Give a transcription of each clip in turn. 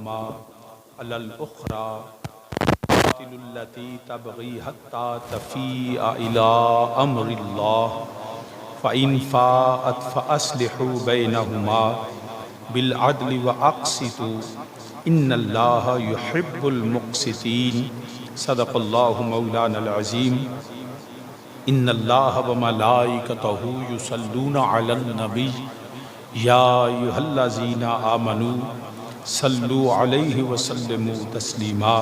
بينهما على الأخرى قاتلوا التي تبغي حتى تفيء إلى أمر الله فإن فاءت فأصلحوا بينهما بالعدل وأقسطوا إن الله يحب المقسطين صدق الله مولانا العظيم إن الله وملائكته يصلون على النبي يا أيها الذين آمنوا صلوا عليه وسلموا تسليما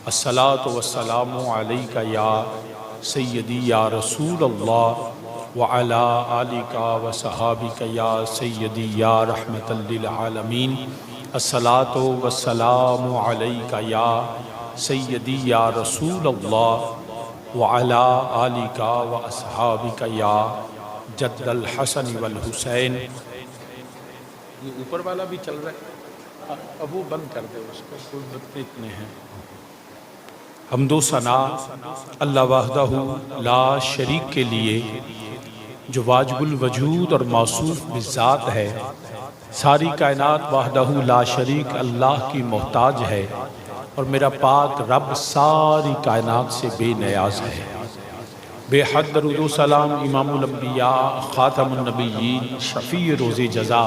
الصلاة والسلام عليك يا سيدي يا رسول الله وعلى آلك وصحابك يا سيدي يا رحمة للعالمين الصلاة والسلام عليك يا سيدي يا رسول الله وعلى آلك وأصحابك يا جد الحسن والحسین. یہ اوپر والا بھی چل رہا ہے، اب وہ بند کر دے اس کو، کوئی بتنے اتنے ہیں. حمد و ثنا اللہ وحدہ لا شریک کے لیے جو واجب الوجود اور موصوف بالذات ہے. ساری کائنات وحدہ لا شریک اللہ کی محتاج ہے، اور میرا پاک رب ساری کائنات سے بے نیاز ہے. بے حد درود و سلام امام الانبیاء خاتم النبیین شفیع روز جزا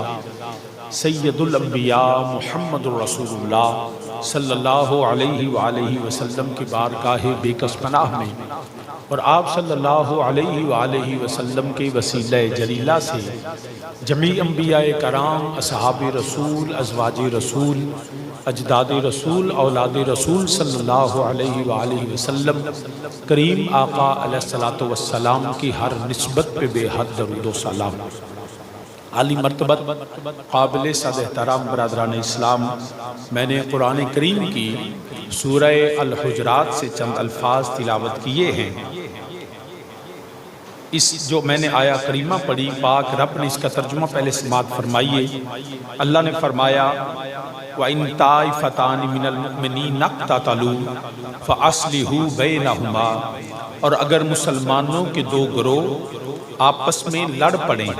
سید الانبیاء محمد الرسول اللہ صلی اللہ علیہ وآلہ وسلم کی بارگاہ بے کس پناہ میں، اور آپ صلی اللہ علیہ وآلہ وسلم کے وسیلہ جلیلہ سے جمیع انبیاء کرام، اصحاب رسول، ازواج رسول، اجداد رسول، اولاد رسول صلی اللہ علیہ وآلہ وسلم کریم آقا علیہ السلام کی ہر نسبت پہ بے حد درود و سلام. عالی مرتبت قابل صد احترام برادران اسلام، میں نے قرآن کریم کی سورہ الحجرات سے چند الفاظ تلاوت کیے ہیں. اس جو میں نے آیا کریمہ پڑھی، پاک رب نے اس کا ترجمہ پہلے سماعت فرمائیے. اللہ نے فرمایا وَإِن طَائِفَتَانِ مِنَ الْمُؤْمِنِينَ اقْتَتَلُوا فَأَصْلِحُوا بَيْنَهُمَا، اور اگر مسلمانوں کے دو گروہ آپس میں لڑ پڑیں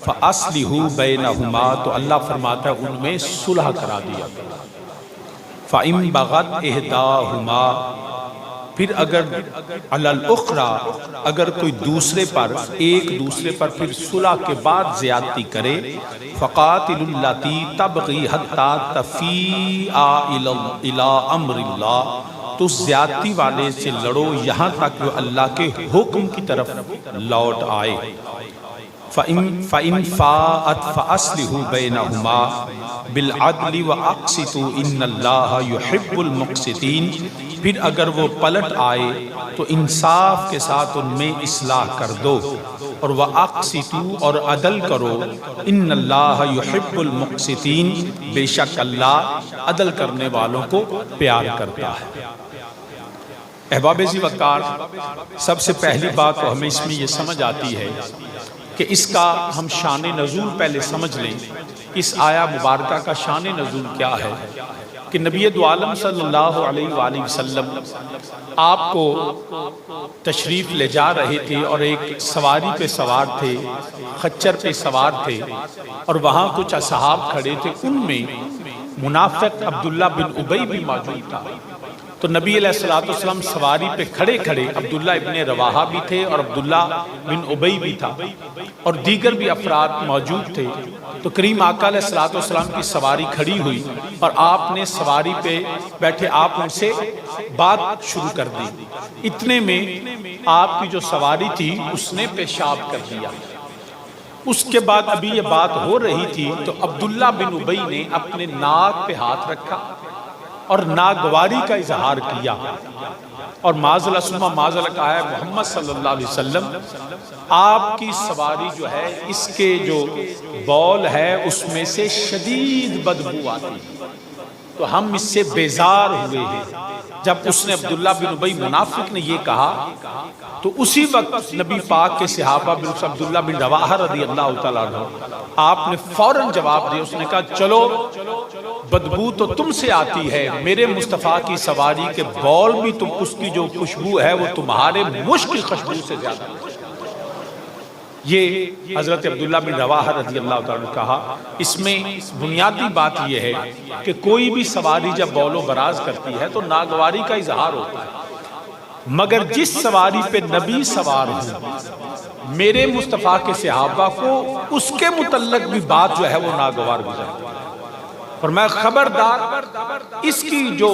فَأَصْلِحُوا بَيْنَهُمَا، تو اللہ فرماتا ہے ان میں صلح کرا دیا. فَإِن بَغَتْ إِحْدَاهُمَا، پھر اگر علی الاخری، اگر کوئی دوسرے پر، ایک دوسرے پر پھر صلح کے بعد زیادتی کرے، فَقَاتِلُوا الَّتِي تَبْغِي حَتَّى تَفِيءَ إِلَىٰ أَمْرِ اللَّهِ، تو زیادتی والے سے لڑو یہاں تک وہ اللہ کے حکم کی طرف لوٹ آئے. فَإِن فَاءَتْ فَأَصْلِحُوا بَيْنَهُمَا بِالْعَدْلِ وَأَقْسِطُوا إِنَّ اللَّهَ يُحِبُّ الْمُقْسِطِينَ، پھر اگر وہ پلٹ آئے تو انصاف کے ساتھ ان میں اصلاح کر دو، اور وَأَقْسِطُوا، اور عدل کرو. إِنَّ اللَّهَ يُحِبُّ الْمُقْسِطِينَ، بے شک اللہ عدل کرنے والوں کو پیار کرتا ہے. احباب ذی وقار، سب سے پہلی بات تو ہمیں اس میں یہ سمجھ آتی ہے کہ اس کا ہم شان نزول پہلے سمجھ لیں. اس آیا مبارکہ کا شان نزول کیا ہے کہ نبی دو عالم صلی اللہ علیہ وآلہ وسلم آپ کو تشریف لے جا رہے تھے، اور ایک سواری پہ سوار تھے، خچر پہ سوار تھے، اور وہاں کچھ اصحاب کھڑے تھے. ان میں منافق عبداللہ بن ابی بھی موجود تھا. تو نبی علیہ السلام سواری پہ کھڑے کھڑے، عبداللہ ابن رواحہ بھی تھے اور عبداللہ بن ابی بھی تھا، اور دیگر بھی افراد موجود تھے. تو کریم آقا علیہ السلام کی سواری کھڑی ہوئی، اور آپ نے سواری پہ بیٹھے آپ ان سے بات شروع کر دی. اتنے میں آپ کی جو سواری تھی اس نے پیشاب کر دیا. اس کے بعد ابھی یہ بات ہو رہی تھی تو عبداللہ بن ابی نے اپنے ناک پہ ہاتھ رکھا اور ناگواری کا اظہار کیا، اور معاذاللہ ثم معاذاللہ کہا ہے محمد صلی اللہ علیہ وسلم آپ کی سواری جو ہے اس کے جو بول ہے اس میں سے شدید بدبو آتی، تو ہم اس سے بیزار ہوئے ہیں. جب اس نے عبداللہ بن ابی منافق نے یہ کہا تو اسی وقت نبی پاک کے صحابہ عبداللہ بن رواحہ رضی اللہ تعالیٰ عنہ آپ نے فوراً جواب دیا. اس نے کہا چلو بدبو تو تم سے آتی ہے، میرے مصطفیٰ کی سواری کے بول بھی تم اس کی جو خوشبو ہے وہ تمہارے مشک کی خوشبو سے زیادہ. یہ حضرت عبداللہ بن رواحہ رضی اللہ تعالیٰ نے کہا، اس میں بنیادی بات یہ ہے کہ کوئی بھی سواری جب بول و براز کرتی ہے تو ناگواری کا اظہار ہوتا ہے، مگر جس سواری پہ نبی سوار ہوں میرے مصطفیٰ کے صحابہ کو اس کے متعلق بھی بات جو ہے وہ ناگوار گزرتی ہے، اور میں خبردار اس کی جو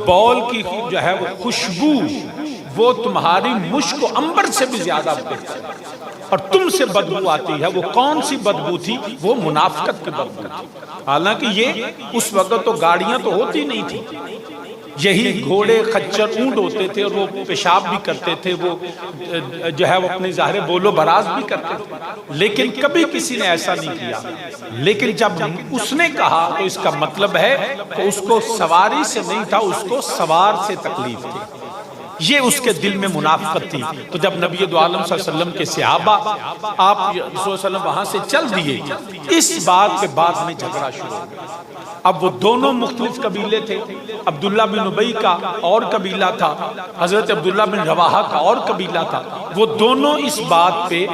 بول کی جو ہے وہ خوشبو وہ تمہاری مشک و عنبر سے بھی زیادہ بہتر ہے، اور تم سے بدبو آتی ہے۔ وہ کون سی بدبو تھی؟ وہ منافقت کی بدبو تھی۔ حالانکہ یہ اس وقت تو گاڑیاں تو ہوتی نہیں تھی، یہی گھوڑے خچر اونٹ ہوتے تھے، اور وہ پیشاب بھی کرتے تھے، وہ جو ہے وہ اپنے ظاہر بول و براز بھی کرتے تھے، لیکن کبھی کسی نے ایسا نہیں کیا۔ لیکن جب اس نے کہا تو اس کا مطلب ہے کہ اس کو سواری سے نہیں تھا، اس کو سوار سے تکلیف تھی، یہ اس کے دل میں منافقت تھی۔ تو جب نبی دو عالم صلی اللہ علیہ وسلم کے صحابہ آپ صلی اللہ علیہ وسلم وہاں سے چل دیے، اس بات پہ بعد میں جھگڑا شروع ہو گیا۔ اب وہ دونوں مختلف قبیلے تھے، عبداللہ بن ابی کا اور قبیلہ تھا، حضرت عبداللہ بن رواحہ کا اور قبیلہ تھا، وہ دونوں اس بات پہ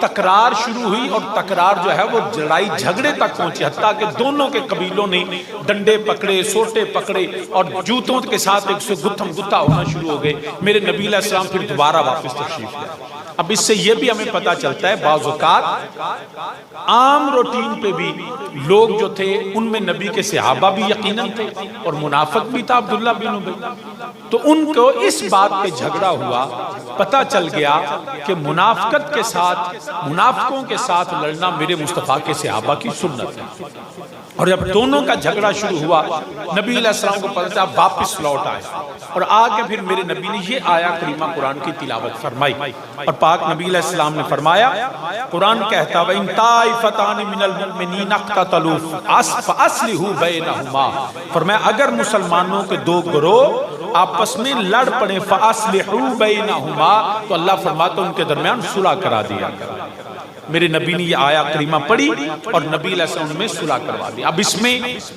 تکرار شروع ہوئی، اور تکرار جو ہے وہ لڑائی جھگڑے تک پہنچی، حتیٰ کہ دونوں کے قبیلوں نے ڈنڈے پکڑے، سوٹے پکڑے، اور جوتوں کے ساتھ ایک سے گتھم گتھا ہونا شروع ہو گئے۔ میرے نبی علیہ السلام پھر دوبارہ واپس تشریف لائے۔ اب اس سے یہ بھی ہمیں پتا چلتا ہے بعض اوقات عام روٹین پہ بھی لوگ جو تھے ان میں نبی کے صحابہ بھی یقیناً تھے، اور منافق بھی تھا عبداللہ بن ابی، تو ان کو اس بات پہ جھگڑا ہوا، پتا چل گیا کہ منافقت کے ساتھ، منافقوں کے ساتھ لڑنا میرے مصطفیٰ کے صحابہ کی سنت ہے۔ اور جب دونوں کا جھگڑا شروع ہوا، نبی علیہ السلام کو پتا چلا، واپس لوٹ آئے، اور آگے پھر میرے نبی نے یہ آیا کریمہ قرآن کی تلاوت فرمائی، اور پاک نبی علیہ السلام نے فرمایا، قرآن کہتا وَإِن طَائِفَتَانِ مِنَ الْمُؤْمِنِينَ اقْتَتَلُوا فَأَصْلِحُوا بَيْنَهُمَا، فرمایا اگر مسلمانوں کے دو گروہ آپس میں لڑ پڑے فَأَصْلِحُوا بَيْنَهُمَا، تو اللہ فرماتا ان کے درمیان صلح کرا دیا۔ میرے نبی نے یہ آیا کریمہ پڑھی اور نبی علیہ السلام میں صلح کروا دی۔ اب اس میں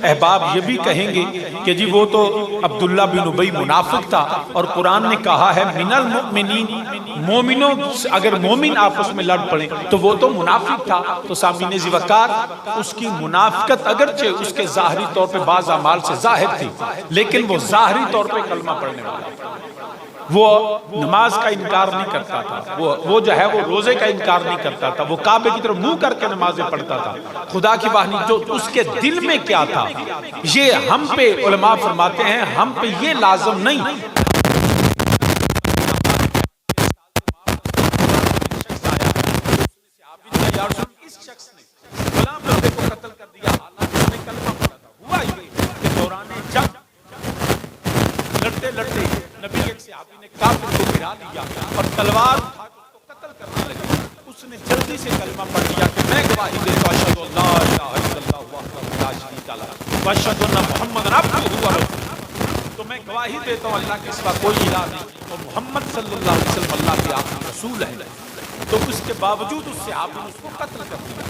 احباب یہ بھی کہیں گے کہ جی وہ تو عبداللہ بن ابی منافق تھا، اور قرآن نے کہا ہے من المؤمنین، مومنوں اگر مومن آپس میں لڑ پڑے تو وہ تو منافق تھا۔ تو سامعین ذی وقار، اس کی منافقت اگرچہ اس کے ظاہری طور پہ بعض اعمال سے ظاہر تھی، لیکن وہ ظاہری طور پہ کلمہ پڑھنے والا، وہ نماز کا انکار نہیں کرتا تھا، وہ جو ہے وہ روزے کا انکار نہیں کرتا تھا، وہ کعبے کی طرف منہ کر کے نمازیں پڑھتا تھا۔ خدا کی واہنی جو اس کے دل میں کیا تھا، یہ ہم پہ علماء فرماتے ہیں ہم پہ یہ لازم نہیں۔ اس شخص نے غلام بندے کو قتل کر دیا، حالانکہ اس نے کلمہ پڑھا تھا۔ ہوا یہ کہ دوران جنگ لڑتے لڑتے نبی ایک صحابی نے کافر کو گرا دیا اور تلوار اٹھا کر اس کو قتل کرنے لگا۔ اس نے جلدی سے کلمہ پڑھ لیا کہ میں گواہی دیتا ہوں اشہد ان لا الہ الا اللہ وحدہ لا شریک لہ واشہد ان محمدا عبدہ ورسولہ، تو میں گواہی دیتا ہوں اللہ کے سوا کوئی الہ نہیں، اور محمد صلی اللہ علیہ وسلم اللہ کے آخری رسول ہے۔ تو اس کے باوجود اس صحابی نے اس کو قتل کر دیا۔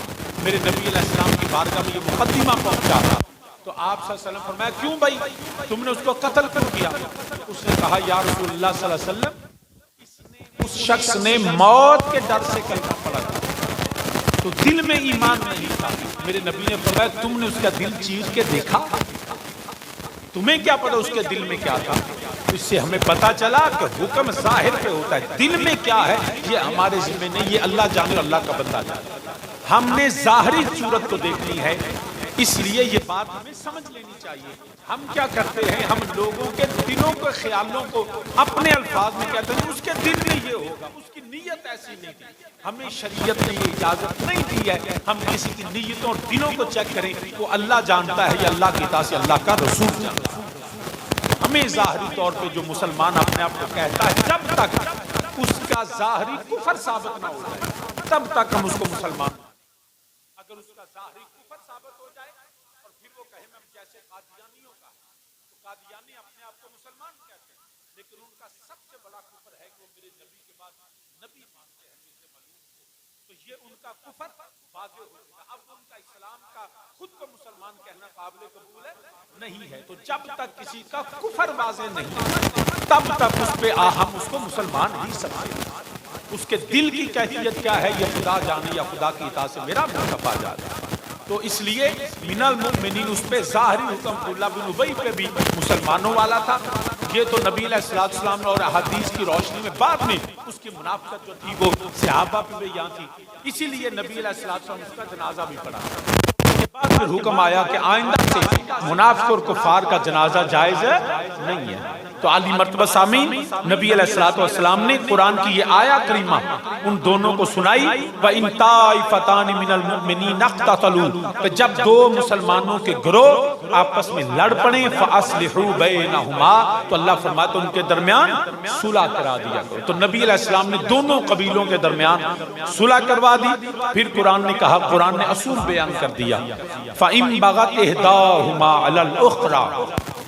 میرے نبی علیہ السلام کی بارگاہ میں یہ مقدمہ پہنچا تھا، تو آپ صلی اللہ علیہ وسلم فرمایا کیوں بھائی تم نے اس کو قتل کر دیا؟ اس نے کہا یا رسول اللہ صلی اللہ علیہ وسلم، اس شخص نے موت کے ڈر سے کلمہ پڑھا تھا، تو دل میں ایمان نہیں تھا۔ میرے نبی نے فرمایا تم نے اس کا دل چیر کے دیکھا؟ تمہیں کیا پتا اس کے دل میں کیا تھا؟ اس سے ہمیں پتا چلا کہ حکم ظاہر پہ ہوتا ہے، دل میں کیا ہے یہ ہمارے ذمہ نہیں، یہ اللہ جانے، اللہ کا بندہ جانے۔ ہم نے ظاہری صورت کو دیکھنی ہے، اس لیے یہ بات ہمیں سمجھ لینی چاہیے۔ ہم کیا کرتے ہیں، ہم لوگوں کے دلوں کے خیالوں کو اپنے الفاظ میں کہتے ہیں اس کے دل میں یہ ہوگا، اس کی نیت ایسی نہیں تھی۔ ہمیں شریعت نے یہ اجازت نہیں دی ہے ہم کسی کی نیتوں اور دلوں کو چیک کریں، وہ اللہ جانتا ہے یا اللہ کی اطاعت سے اللہ کا رسول جانتا ہے۔ ہمیں ظاہری طور پہ جو مسلمان اپنے آپ کو کہتا ہے، جب تک اس کا ظاہری کفر ثابت نہ ہو جائے تب تک ہم اس کو مسلمان، اگر اس کا ظاہری کفر ثابت ہو جائے اور پھر وہ کہے میں جیسے قادیانیوں کا، تو قادیانی اپنے آپ کو مسلمان کہتے ہیں، لیکن ان کا سب سے بڑا کفر ہے کہ وہ میرے نبی کے بعد نبی مانتے ہیں مرزا ملعون کو، تو یہ ان کا کفر واضح ہو گیا۔ اب ان کا اسلام کا خود کو مسلمان کہنا قابل قبول ہے نہیں ہے، تو جب تک کسی کا کفر واضح نہیں تب تک اس پہ ہم اس کو مسلمان ہی سمجھیں۔ اس کے دل کی کیفیت کیا ہے یہ خدا جانے، یا خدا کی اطاعت سے میرا منہ کپا جاتا ہے۔ تو اس لیے من المؤمنین اس پہ ظاہری حکم عبداللہ بن ابی پہ بھی مسلمانوں والا تھا، یہ تو نبی علیہ السلام اور احادیث کی روشنی میں بعد میں اس کی منافقت جو تھی وہ صحابہ پہ بھی یہاں تھی، اسی لیے نبی علیہ السلام اس کا جنازہ بھی پڑھا۔ بعد پھر حکم آیا کہ آئندہ سے منافق اور کفار کا جنازہ جائز نہیں ہے۔ تو عالی مرتبہ سامعین، نبی علیہ السلام نے قرآن کی یہ آیا کریمہ ان دونوں کو سنائی، وَإِن طَائِفَتَانِ مِنَ الْمُؤْمِنِينَ اقْتَتَلُوا، کہ جب دو مسلمانوں کے گروہ آپس میں لڑ پڑیں فَأَصْلِحُوا بَيْنَهُمَا، تو اللہ فرماتا ہے ان کے درمیان صلح کرا دیا کرو۔ تو نبی علیہ السلام نے دونوں قبیلوں کے درمیان صلح کروا دی۔ پھر قرآن نے کہا، قرآن نے اصول بیان کر دیا، فَإِن بَغَتْ إِحْدَاهُمَا عَلَى الْأُخْرَى،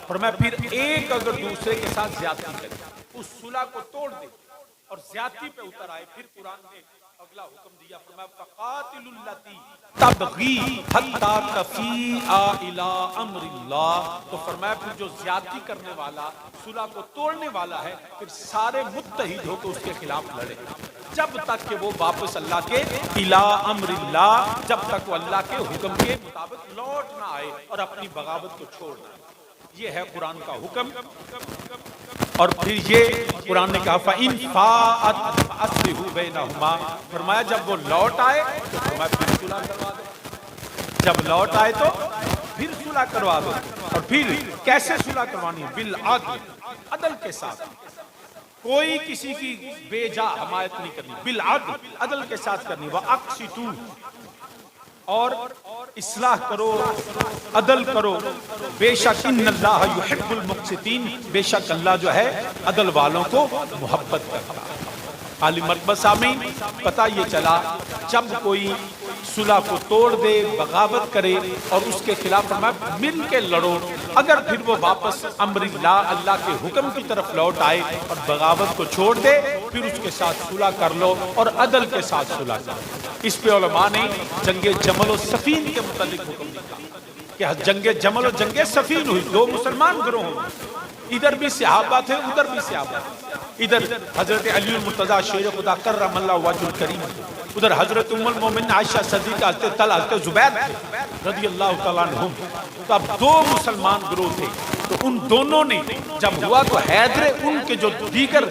فرمایا پھر ایک اگر دوسرے کے ساتھ زیادتی کرے، اس صلح کو توڑ دے اور زیادتی پہ اتر آئے، پھر قرآن نے اگلا حکم دیا، فرمایا فَقَاتِلُوا الَّتِي تَبْغِي حَتَّى تَفِيءَ إِلَىٰ أَمْرِ اللَّهِ، تو فرمایا پھر جو زیادتی کرنے والا، صلح کو توڑنے والا ہے، پھر سارے متحد ہو کے اس کے خلاف لڑے، جب تک کہ وہ واپس اللہ کے إِلَىٰ أَمْرِ اللَّهِ، جب تک وہ اللہ کے حکم کے مطابق لوٹ نہ آئے اور اپنی بغاوت کو چھوڑ دے۔ یہ ہے قرآن کا حکم۔ اور پھر یہ قرآن نے کہا فَإِن فَاءَتْ فَأَصْلِحُوا بَيْنَهُمَا، فرمایا جب وہ لوٹ آئے تو فرمایا پھر صلح کروا دو، جب لوٹ آئے تو پھر صلح کروا دو۔ اور پھر کیسے صلح کروانی ہے؟ بالعدل، عدل کے ساتھ، کوئی کسی کی بے جا حمایت نہیں کرنی، بالعدل، عدل کے ساتھ کرنی، وَأَقْسِطُوا، اور اصلاح کرو، عدل کرو، بے شک ان اللہ یحب المقسطین، بے شک اللہ جو ہے عدل والوں کو محبت کرتا ہے۔ عالی مرتبہ سامعین، پتہ یہ چلا جب کوئی صلح کو توڑ دے، بغاوت کرے اور اس کے خلاف فرمایا مل کے لڑو، اگر پھر وہ واپس امر اللہ، اللہ کے حکم کی طرف لوٹ آئے اور بغاوت کو چھوڑ دے، پھر اس کے ساتھ صلح کر لو اور عدل کے ساتھ صلح کرو۔ اس پہ علماء نے جنگ جمل و صفین کے متعلق حکم دیا کہ جنگ جمل و جنگ صفین ہوئی، دو مسلمان گروہ ہوئے، ادھر بھی صحابہ تھے ادھر بھی صحابہ تھے، ادھر حضرت علی المرتضیٰ شیر خدا کرم اللہ وجہ الکریم، ادھر حضرت ام المومنین عائشہ صدیقہ، حضرت طلحہ، حضرت زبیر رضی اللہ تعالیٰ عنہم۔ تو اب دو مسلمان گروہ تھے، تو ان دونوں نے جب ہوا تو حیدر ان کے جو دیگر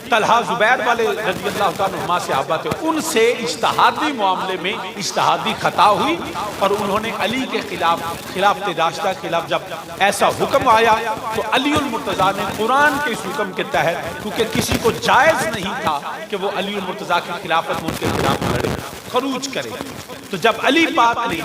طلحہ زبیر والے رضی اللہ تعالیٰ عنہما صحابہ تھے، ان سے اجتہادی معاملے میں اجتہادی خطا ہوئی اور انہوں نے علی کے خلاف راشدہ کے خلاف جب ایسا حکم آیا تو علی المرتضیٰ نے قرآن کے اس حکم کے تحت، کیونکہ کسی کو جائز نہیں تھا کہ وہ علی المرتضیٰ کی خلافت میں ان کے خلاف لڑے، خروج کرے، تو جب علی پاک نے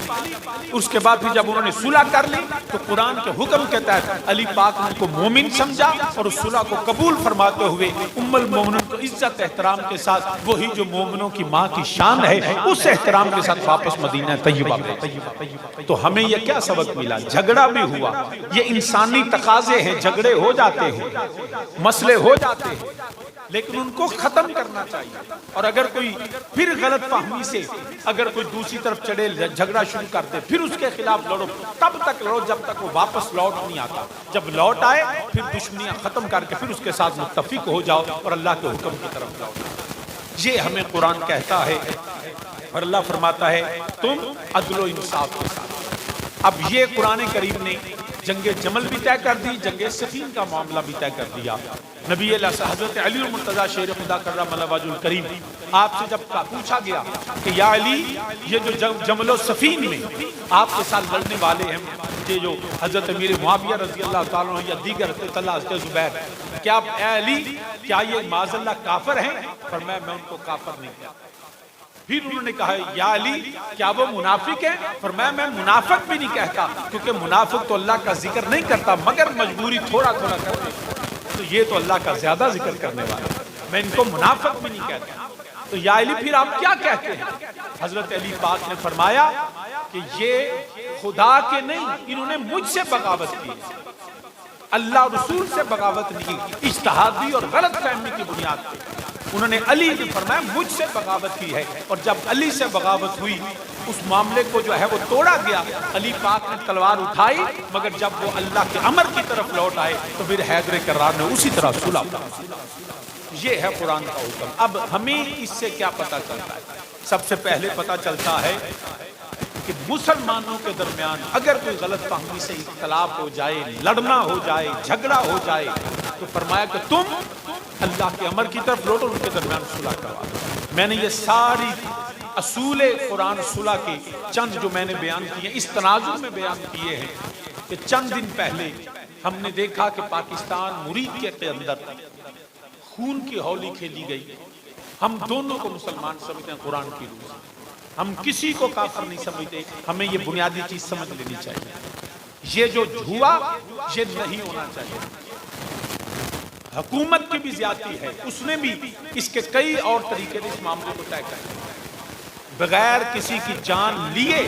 اس کے بعد پھر جب انہوں نے صلح کر لی تو قرآن کے حکم کے تحت علی پاک نے ان کو مومن سمجھا اور اس صلح کو قبول فرماتے ہوئے ام المومنین کو عزت احترام کے ساتھ، وہی جو مومنوں کی ماں کی شان ہے، اس احترام کے ساتھ واپس مدینہ طیبہ میں۔ تو ہمیں یہ کیا سبق ملا؟ جھگڑا بھی ہوا، یہ انسانی تقاضے ہیں، جھگڑے ہو جاتے ہیں، مسئلے ہو جاتے ہیں، لیکن ان کو ختم کرنا چاہیے۔ اور اگر کوئی پھر غلط فہمی سے اگر کوئی دوسری طرف چڑھے جھگڑا شروع کرتے، پھر اس کے خلاف لڑو، تب تک لڑو جب تک وہ واپس لوٹ نہیں آتا، جب لوٹ آئے پھر دشمنیاں ختم کر کے پھر اس کے ساتھ متفق ہو جاؤ اور اللہ کے حکم کی طرف لوٹ۔ یہ ہمیں قرآن کہتا ہے اور اللہ فرماتا ہے تم عدل و انصاف کے ساتھ۔ اب یہ قرآن کریم نے جنگ جمل بھی طے کر دی، جنگ صفین کا معاملہ بھی طے کر دیا۔ نبی اللہ حضرت علی المرتضیٰ شیر خدا کرم اللہ وجہ الکریم، آپ سے جب پوچھا گیا کہ یا علی، یہ جو جمل و صفین میں آپ کے ساتھ لڑنے والے ہیں، یہ جو حضرت امیر معاویہ رضی اللہ تعالیٰ عنہ یا دیگر حضرت طلحہ، حضرت زبیر، کیا اے علی کیا یہ معاذ اللہ کافر ہیں؟ فرمایا میں ان کو کافر نہیں کہتا۔ پھر انہوں نے کہا یا علی کیا وہ منافق ہیں؟ فرمایا میں منافق بھی نہیں کہتا، کیونکہ منافق تو اللہ کا ذکر نہیں کرتا مگر مجبوری تھوڑا تھوڑا کرتے، تو یہ تو اللہ کا زیادہ ذکر کرنے والا، میں ان کو منافق بھی نہیں کہتا۔ تو یا علی پھر آپ کیا کہتے ہیں؟ حضرت علی پاک نے فرمایا کہ یہ خدا کے نہیں، انہوں نے مجھ سے بغاوت کی، اللہ رسول سے بغاوت نہیں کی، اجتہادی اور غلط فہمی کی بنیاد پہ انہوں نے علی نے فرمایا مجھ سے بغاوت کی ہے، اور جب علی سے بغاوت ہوئی اس معاملے کو جو ہے وہ توڑا گیا، علی پاک نے تلوار اٹھائی، مگر جب وہ اللہ کے امر کی طرف لوٹ آئے تو پھر حیدر کرار نے اسی طرح صلح کی۔ یہ ہے قرآن کا حکم۔ اب ہمیں اس سے کیا پتہ چلتا ہے؟ سب سے پہلے پتہ چلتا ہے کہ مسلمانوں کے درمیان اگر کوئی غلط فہمی سے اختلاف ہو جائے، لڑنا ہو جائے، جھگڑا ہو جائے، تو فرمایا کہ تم اللہ کے امر کی طرف لوٹو، ان کے درمیان صلح کروا دو۔ میں نے یہ ساری اصول قرآن صلح کے چند جو میں نے بیان کیے اس تناظر میں بیان کیے ہیں کہ چند دن پہلے ہم نے دیکھا کہ پاکستان مرید کے اندر خون کی ہولی کھیلی گئی۔ ہم دونوں کو مسلمان سمجھتے ہیں قرآن کی روح سے، ہم کسی کو کافر نہیں سمجھتے۔ ہمیں یہ بنیادی چیز سمجھ لینی چاہیے، یہ جو ہوا یہ نہیں ہونا چاہیے۔ حکومت کی بھی زیادتی ہے، اس نے بھی اس کے کئی اور طریقے سے اس معاملے کو طے کر دیا۔ بغیر کسی کی جان لیے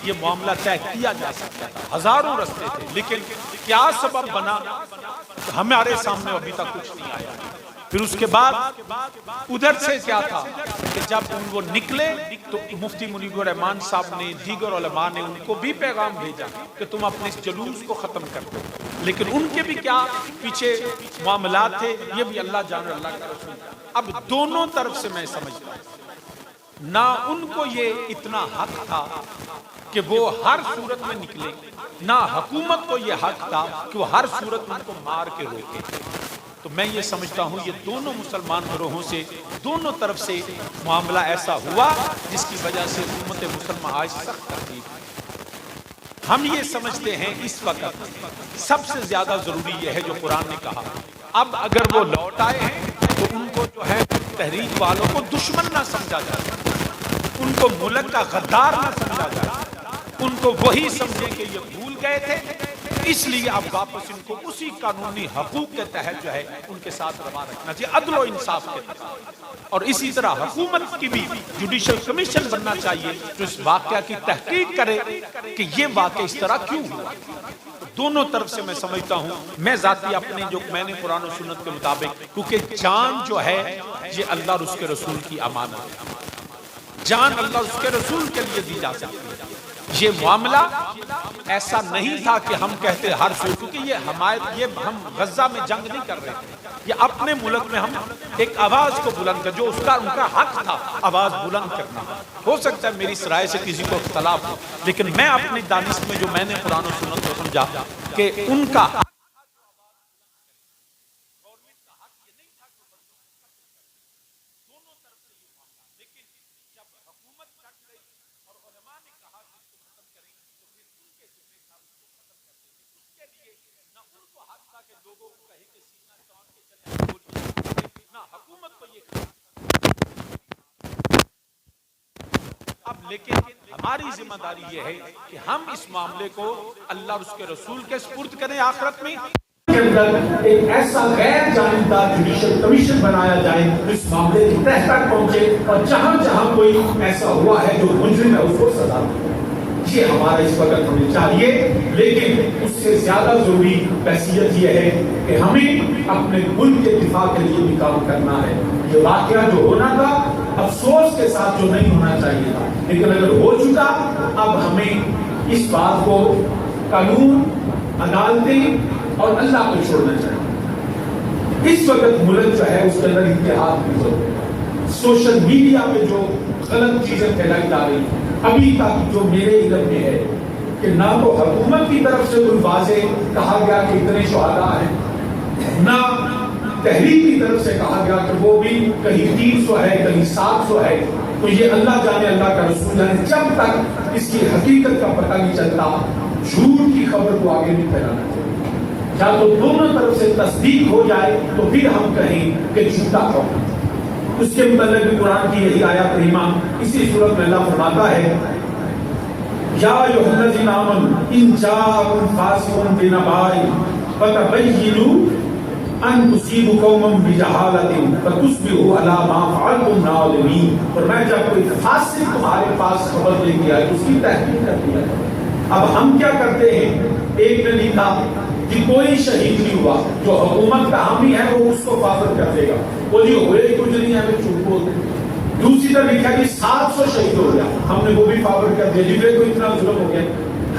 یہ معاملہ طے کیا جا سکتا تھا، ہزاروں رستے تھے، لیکن کیا سبب بنا ہمارے سامنے ابھی تک کچھ نہیں آیا۔ پھر اس کے بعد ادھر سے کیا تھا کہ جب وہ نکلے تو مفتی منیب الرحمان صاحب نے، دیگر علماء نے ان کو بھی پیغام بھیجا کہ تم اپنے اس جلوس کو ختم کر دو، لیکن ان کے بھی کیا پیچھے معاملات تھے، یہ بھی اللہ جان اللہ کا رسول۔ اب دونوں طرف سے میں سمجھتا ہوں نہ ان کو یہ اتنا حق تھا کہ وہ ہر صورت میں نکلے، نہ حکومت کو یہ حق تھا کہ وہ ہر صورت میں ان کو مار کے روکے۔ تو میں یہ سمجھتا ہوں یہ دونوں مسلمان گروہوں سے دونوں طرف سے معاملہ ایسا ہوا جس کی وجہ سے امت مسلمہ آج سخت تکلیف۔ ہم یہ سمجھتے ہیں اس وقت سب سے زیادہ ضروری یہ ہے جو قرآن نے کہا، اب اگر وہ لوٹ آئے ہیں تو ان کو جو ہے تحریک والوں کو دشمن نہ سمجھا جائے، ان کو ملک کا غدار نہ سمجھا جائے، ان کو وہی سمجھیں کہ یہ بھول گئے تھے، اس لیے اب واپس ان کو اسی قانونی حقوق کے تحت جو ہے ان کے ساتھ روا رکھنا چاہیے، عدل و انصاف کے تحت۔ اور اسی طرح حکومت کی بھی جوڈیشل کمیشن بننا چاہیے جو اس واقعہ کی تحقیق کرے کہ یہ واقعہ اس طرح کیوں ہوا۔ دونوں طرف سے میں سمجھتا ہوں، میں ذاتی اپنے جو میں نے قرآن و سنت کے مطابق، کیونکہ جان جو ہے یہ اللہ اور اس کے رسول کی امانت ہے، جان اللہ اور اس کے رسول کے لیے دی جا سکتی ہے۔ یہ معاملہ ایسا نہیں تھا کہ ہم کہتے ہر سو، کیونکہ یہ ہم غزہ میں جنگ نہیں کر رہے تھے، یہ اپنے ملک میں ہم ایک آواز کو بلند کر، جو ان کا حق تھا آواز بلند کرنا۔ ہو سکتا ہے میری اس رائے سے کسی کو اختلاف ہو، لیکن میں اپنی دانش میں جو میں نے قرآن و سنت کو سمجھا کہ ان کا اب لیکن ہماری ذمہ داری یہ ہے کہ ہم اس معاملے کو اللہ اور اس کے رسول کے سپرد کریں۔ آخرت میں کے اندر ایک ایسا غیر جانبدار جوڈیشل کمیشن بنایا جائے جو اس معاملے کی تہ تک پہنچے، اور جہاں جہاں کوئی ایسا ہوا ہے جو مجرم ہے اس کو سزا دے۔ یہ ہمارا اس وقت ہمیں چاہیے، لیکن اس سے زیادہ ضروری حیثیت یہ ہے کہ ہمیں اپنے ملک کے دفاع کے لیے بھی کام کرنا ہے۔ یہ واقعہ جو ہونا تھا افسوس کے ساتھ جو نہیں ہونا چاہیے تھا، لیکن اگر ہو چکا اب ہمیں اس بات کو قانون، عدالتیں اور اللہ کو چھوڑنا چاہیے۔ اس وقت ملک جو ہے اس کے اندر اتحاد کی ضرورت ہے۔ سوشل میڈیا پہ جو غلط چیزیں پھیلائی جا رہی ہیں، ابھی تک جو میرے علم میں ہے کہ نہ تو حکومت کی طرف سے کوئی واضح کہا گیا کہ اتنے شہداء ہیں، نہ تحریک کی طرف سے کہا گیا کہ وہ بھی کہیں 300 ہے کہیں 700 ہے۔ تو یہ اللہ جانے اللہ کا رسول جانے، جب تک اس کی حقیقت کا پتہ نہیں چلتا جھوٹ کی خبر کو آگے نہیں پھیلانا چاہیے۔ یا تو دونوں طرف سے تصدیق ہو جائے تو پھر ہم کہیں کہ جھوٹا کہو۔ اس کے متعلق بھی قرآن کی یہی آیت کریمہ اسی صورت میں اللہ فرماتا ہے، یا ایھا الذین آمنوا ان جاءکم فاسق بنبأ فتبینوا ان تصیبوا قوما بجہالۃ فتصبحوا علی ما فعلتم نادمین۔ اور میں جب کوئی فاسق تمہارے پاس خبر لے کے آئے اس کی تحقیق کرتی ہے۔ اب ہم کیا کرتے ہیں، ایک نے لکھا کہ کوئی شہید نہیں ہوا، جو حکومت کا حامی ہے وہ اس کو فارورڈ کر دے گا، وہ جو ہوئے کچھ نہیں ہے وہ چپ بولتے۔ دوسری طرف لکھا کہ 700 شہید ہو گیا، ہم نے وہ بھی فارورڈ کر دیا، جبرے کو اتنا ظلم ہو گیا۔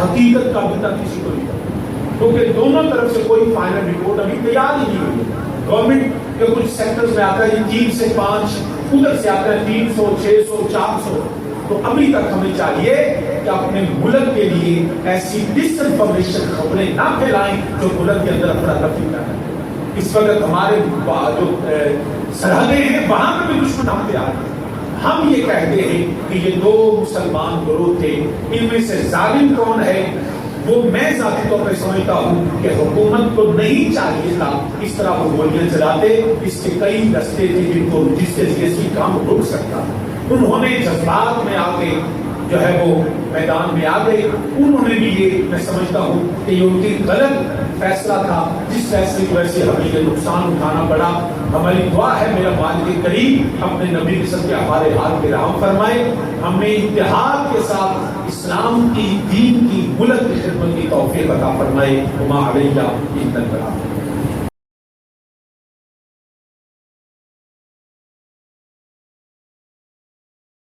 حقیقت کا ابھی تک کسی کو نہیں پتا، کیونکہ دونوں طرف سے کوئی فائنل رپورٹ ابھی تیار ہی نہیں ہوئی۔ گورنمنٹ کے کچھ سیکٹرز میں آتا ہے 3 سے 5، ادھر سے آتا ہے 300 600 400. تو ابھی تک ہمیں چاہیے کہ اپنے ملک کے لیے ایسی ڈس انفارمیشن خبریں نہ پھیلائیں جو ملک کے اندر افراتفری کریں. اس وقت ہمارے جو سرحدیں ہیں وہاں پہ بھی دشمن ہم پہ آ رہے ہیں. ہم یہ کہتے ہیں کہ یہ 2 مسلمان گروہ تھے، ان میں سے ظالم کون ہے وہ میں ذاتی طور پہ سمجھتا ہوں کہ حکومت کو نہیں چاہیے تھا اس طرح وہ گولیاں چلاتے. اس کے کئی رستے تھے جن کو جس کے ذریعے کام رک سکتا. انہوں نے جذبات میں آ کے جو ہے وہ میدان میں آ گئے. انہوں نے بھی یہ میں سمجھتا ہوں کہ یہ ان کی غلط فیصلہ تھا جس فیصلے کی وجہ سے ہمیں یہ نقصان اٹھانا پڑا. ہماری دعا ہے میرا مالک کریم اپنے نبی کے سب کے ہمارے حال کے رحم فرمائے. ہمیں اتحاد کے ساتھ اسلام کی، دین کی، ملک کی خدمت کی توفیق عطا فرمائے. وما علینا الا البلاغ.